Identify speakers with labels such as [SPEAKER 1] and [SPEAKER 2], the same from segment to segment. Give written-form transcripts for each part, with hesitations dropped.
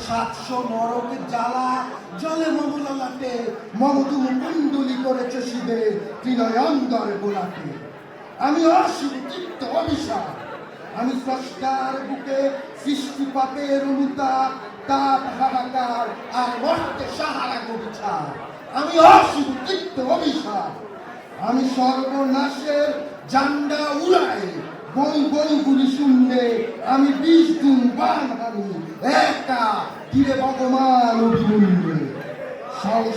[SPEAKER 1] সাতশো নরকের জ্বালা জলে মমলালাটে মমতুম কুণ্ডলি করেছে শিবের ত্রিনয়ন্দর গোলাটে। আমি অশিব চিত্ত অভিশাপ, আমি স্রষ্টার বুকে সৃষ্টি পাপের অনুতাপ, তাপ হাহাকার আর মর্তে সাহারা গবিছা। আমি অশিব চিত্ত অভিশাপ, আমি সর্বনাশের জান্ডা উড়াই বই বই গুলি শূন্যে আমি 20 দিন বান আমি একা তীরে ভগবান অভিমন্যে।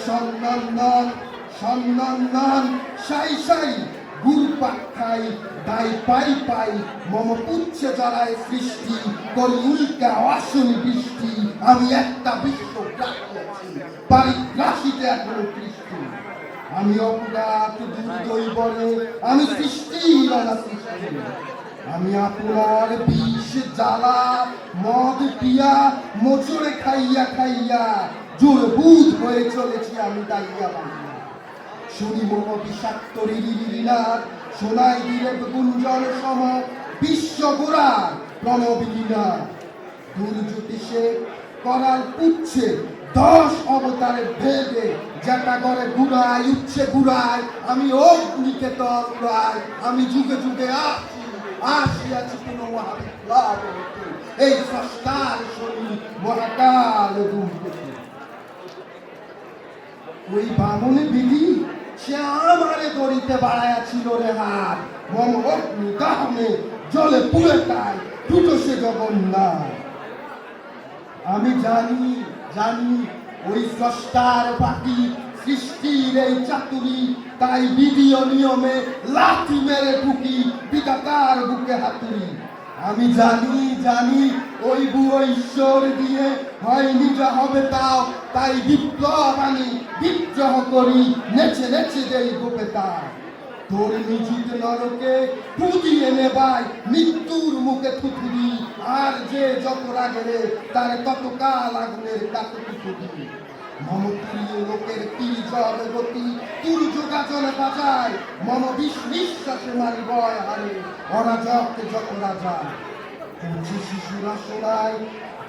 [SPEAKER 1] সন্নন্দন সন্নন্দন সাই সাই গুরু পাক্ষাই দাই পাই পাই মম পুচ্ছে জ্বালায় সৃষ্টি করি উল্কা অশনি বৃষ্টি। আমি একটা বিশ্ব রাখিয়াছি পারিগ্রাসিতে এখনো কৃষ্টি। আমি অপরাধ দুর্দৈ বলে আমি সৃষ্টি নানা সৃষ্টি। আমি আপনার বিষ জ্বালা মদ পিয়া মোচড়ে খাইয়া খাইয়া জোর বুধ হয়ে চলেছি আমি দাইয়া বাংলা। শুনি মম বিষাক্ত রিরিনাথ সোনাই দিলে গুঞ্জন সম বিশ্ব গোড়ার প্রণবিলীনা। দুর্জ্যোতিষে করাল পুচ্ছে 10 অবতারের ভেদে যেটা করে গুড়ায় উচ্ছে গুড়ায় আমি অগ্নিকে তরাই। আমি যুগে যুগে আসিয়াছি কোন মহাবিপ্লব এই স্রষ্টার শনি মহাকাল দুর্গতি। ওই বামনে বিধি সে আমারে দড়িতে বাড়াইয়াছিল রে হাত মম অগ্নি দাহনে জলে পুড়ে তাই দুটো সে জগন্নাথ। আমি জানি জানি ওই স্রষ্টার বাকি সৃষ্টির এই চাতুরি, তাই বিধি ও নিয়মে লাথি মেরে ঢুকি বিধাতার বুকে হাতুড়ি। আমি জানি জানি ওই বুড়ো ঈশ্বর দিয়ে হয় নিজে হবে তাও, তাই বিপ্লব আনি বিদ্রোহ করি নেচে নেচে দেই গোপে তার। তোর নিযুত নরকে পুজিয়ে নেবাই মৃত্যুর মুখে থুতুরি, আর যে যত রাগেরে তার তত কাল আগুনের কাছে থুতুরি। মমতুরীয় লোকের তীর জল গতি তুর যোগাচল বাজায় মম বিশ্বাসে মারি বয় হারে অরাজক যত রাজা। কুচি শিশুরা শোনায়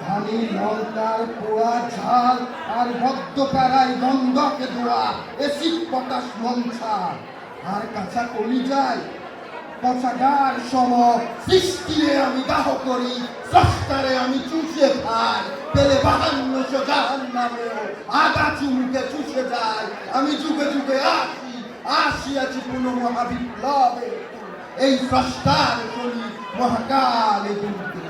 [SPEAKER 1] ধানি লঙ্কার পোড়া ঝাল আর বদ্ধ প্যারাই গন্ধকে দোয়া এসিড পটাশ মঞ্চা আর কাঁচা কলি যায় পচাগার সম সৃষ্টিরে আমি দাহ করি স্রষ্টারে আমি চুষে খাই পেলে 5200 জাহান্নামেও আগা চুমুকে চুষে যায়। আমি যুগে যুগে আসিয়াছি কোন মহাবিপ্লবে এই স্রষ্টার শনি মহাকালে দুর্গে।